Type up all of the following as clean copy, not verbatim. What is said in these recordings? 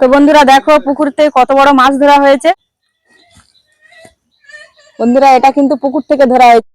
তো বন্ধুরা দেখো পুকুর থেকে কত বড় মাছ ধরা হয়েছে। বন্ধুরা এটা কিন্তু পুকুর থেকে ধরা হয়েছে।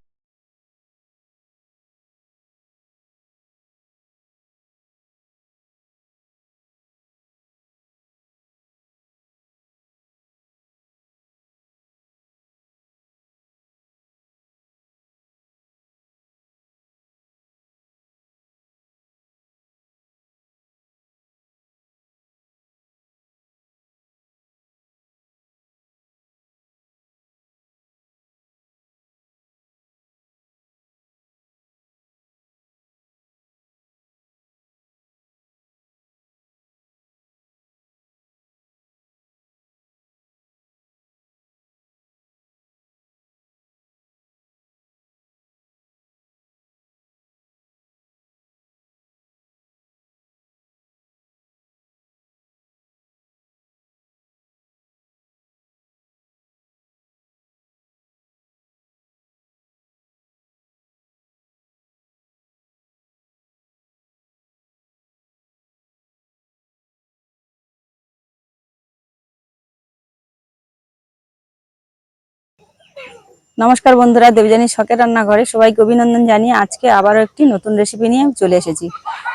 নমস্কার বন্ধুরা, দেবযানী শখের রান্নাঘরে সবাইকে অভিনন্দন জানিয়ে আজকে আবারও একটি নতুন রেসিপি নিয়ে চলে এসেছি।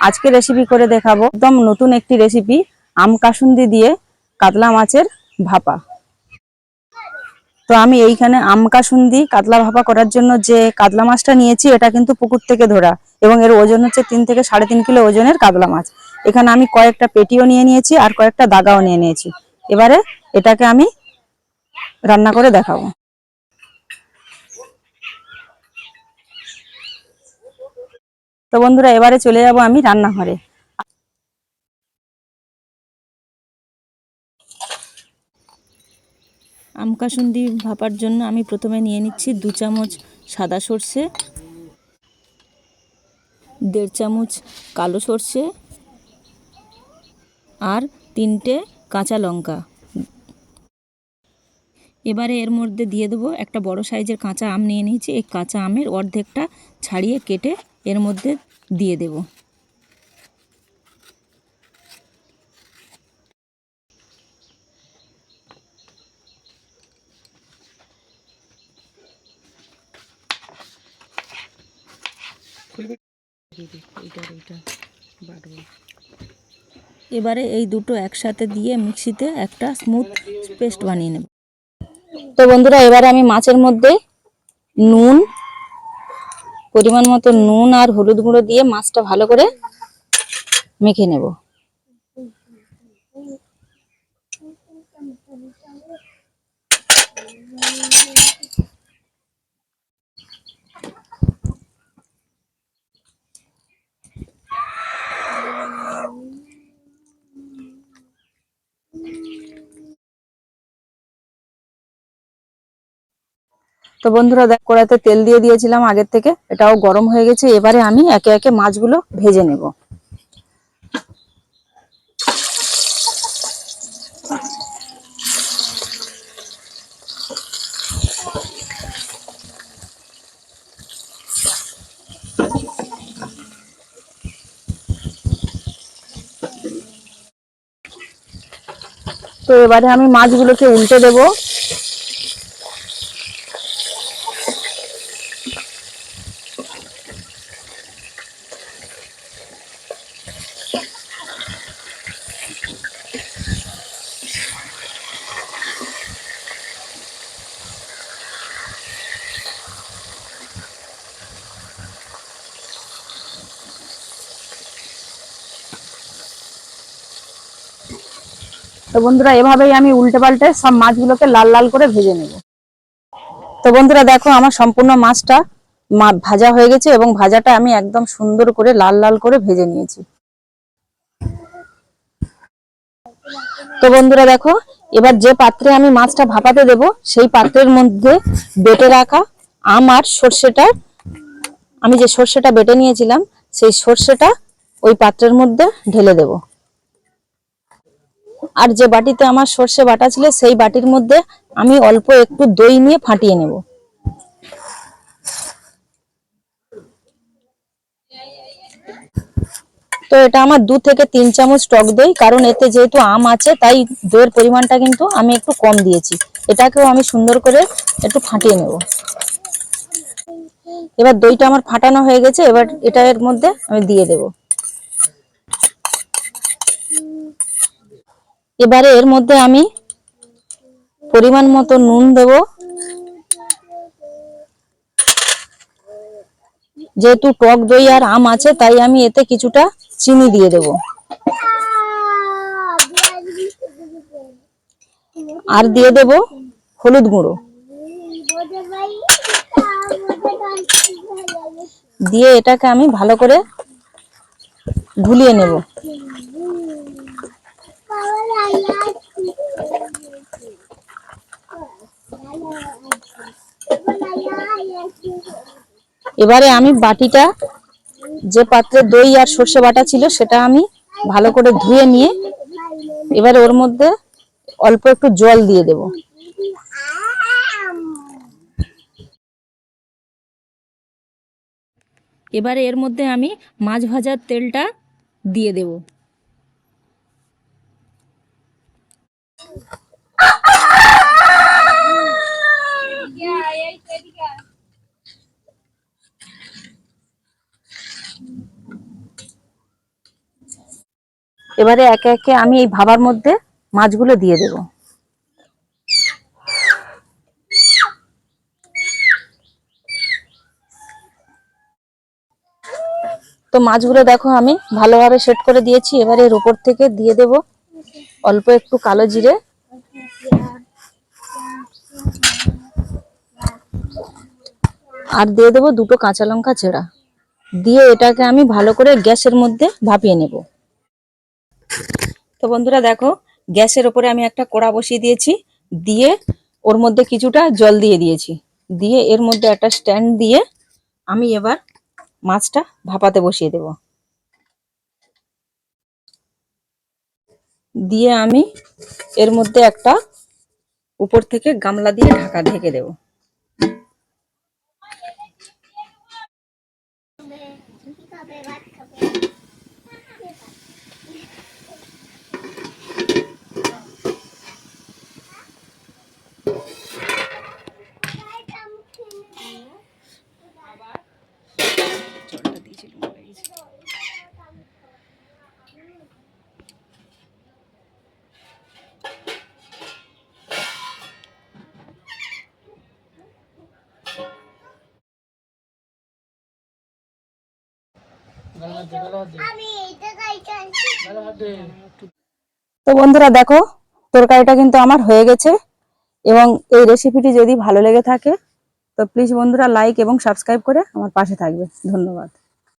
আজকে রেসিপি করে দেখাবো একদম নতুন একটি রেসিপি, আম কাসুন্দি দিয়ে কাতলা মাছের ভাপা। তো আমি এইখানে আম কাসুন্দি কাতলা ভাপা করার জন্য যে কাতলা মাছটা নিয়েছি এটা কিন্তু পুকুর থেকে ধরা এবং এর ওজন হচ্ছে 3 থেকে 3.5 কিলো ওজনের কাতলা মাছ। এখানে আমি কয়েকটা পেটিও নিয়ে নিয়েছি আর কয়েকটা দাগাও নিয়ে নিয়েছি। এবারে এটাকে আমি রান্না করে দেখাবো। তো বন্ধুরা এবারে চলে যাব আমি রান্নাঘরে। আম কাসুন্দি ভাপার জন্য আমি প্রথমে নিয়ে নিচ্ছি 2 চামচ সাদা সর্ষে, 1.5 চামচ কালো সর্ষে আর 3টে কাঁচা লঙ্কা। এবারে এর মধ্যে দিয়ে দেবো একটা বড় সাইজের কাঁচা আম নিয়ে নিয়েছি। এই কাঁচা আমের অর্ধেকটা ছাড়িয়ে কেটে এর মধ্যে দিয়ে দেব। এবারে এই দুটো একসাথে দিয়ে মিক্সিতে একটা স্মুথ পেস্ট বানিয়ে নেব। তো বন্ধুরা এবারে আমি মাছের মধ্যে নুন, পরিমাণ মতো নুন আর হলুদ গুঁড়ো দিয়ে মাছটা ভালো করে মেখে নেব। তো বন্ধুরা দেখ, কড়াইতে তেল দিয়ে দিয়েছিলাম আগের থেকে, এটাও গরম হয়ে গেছে। এবারে আমি একে একে মাছগুলো ভেজে নেব। তো এবারে আমি মাছগুলোকে উল্টে দেব। তো বন্ধুরা এভাবেই আমি উল্টে পাল্টে সব মাছগুলোকে লাল লাল করে ভেজে নেব। তো বন্ধুরা দেখো আমার সম্পূর্ণ মাছটা ভাজা হয়ে গেছে এবং ভাজাটা আমি একদম সুন্দর করে লাল লাল করে ভেজে নিয়েছি। তো বন্ধুরা দেখো, এবার যে পাত্রে আমি মাছটা ভাপাতে দেব সেই পাত্রের মধ্যে বেটে রাখা আম আর সর্ষেটা, আমি যে সর্ষেটা বেটে নিয়েছিলাম সেই সর্ষেটা ওই পাত্রের মধ্যে ঢেলে দেব। আর যে বাটিতে আমার সর্ষে বাটা ছিল সেই বাটির মধ্যে আমি অল্প একটু দই নিয়ে ফাটিয়ে নেব। তো এটা আমার 2 থেকে 3 চামচ টক দই, কারণ এতে যেহেতু আম আছে তাই দইয়ের পরিমাণটা কিন্তু আমি একটু কম দিয়েছি। এটাকেও আমি সুন্দর করে একটু ফাটিয়ে নেব। এবার দইটা আমার ফাটানো হয়ে গেছে, এবার এটা এর মধ্যে আমি দিয়ে দেব। এবারে এর মধ্যে আমি পরিমাণ মতো নুন দেব। যেহেতু টক দই আর আম আছে তাই আমি এতে কিছুটা চিনি দিয়ে দেব। আর দিয়ে দেব হলুদ গুঁড়ো। দিয়ে এটাকে আমি ভালো করে গুলিয়ে নেব। এবারে আমি বাটিটা, যে পাত্রে দই আর সর্ষে বাটা ছিল সেটা আমি ভালো করে ধুয়ে নিয়ে এবারে ওর মধ্যে অল্প একটু জল দিয়ে দেব। এবারে এর মধ্যে আমি মাছ ভাজার তেলটা দিয়ে দেব। এবারে একে একে আমি এই ভাবার মধ্যে মাছগুলো দিয়ে দেব। তো মাছগুলো দেখো আমি ভালোভাবে সেট করে দিয়েছি। এবারে এর উপর থেকে দিয়ে দেব অল্প একটু কালো জিরে, আর দিয়ে দেবো 2টো কাঁচা লঙ্কা চেরা। দিয়ে এটাকে আমি ভালো করে গ্যাসের মধ্যে ভাপিয়ে নেব। তো বন্ধুরা দেখো, গ্যাসের উপরে আমি একটা কড়া বসিয়ে দিয়েছি, দিয়ে ওর মধ্যে কিছুটা জল দিয়ে দিয়েছি। দিয়ে এর মধ্যে একটা স্ট্যান্ড দিয়ে আমি এবার মাছটা ভাপাতে বসিয়ে দেব। দিয়ে আমি এর মধ্যে একটা উপর থেকে গামলা দিয়ে ঢাকা ঢেকে দেব। তো বন্ধুরা দেখো, তরকারিটা কিন্তু আমার হয়ে গেছে। এবং এই রেসিপিটি যদি ভালো লেগে থাকে তো প্লিজ বন্ধুরা লাইক এবং সাবস্ক্রাইব করে আমার পাশে থাকবে। ধন্যবাদ।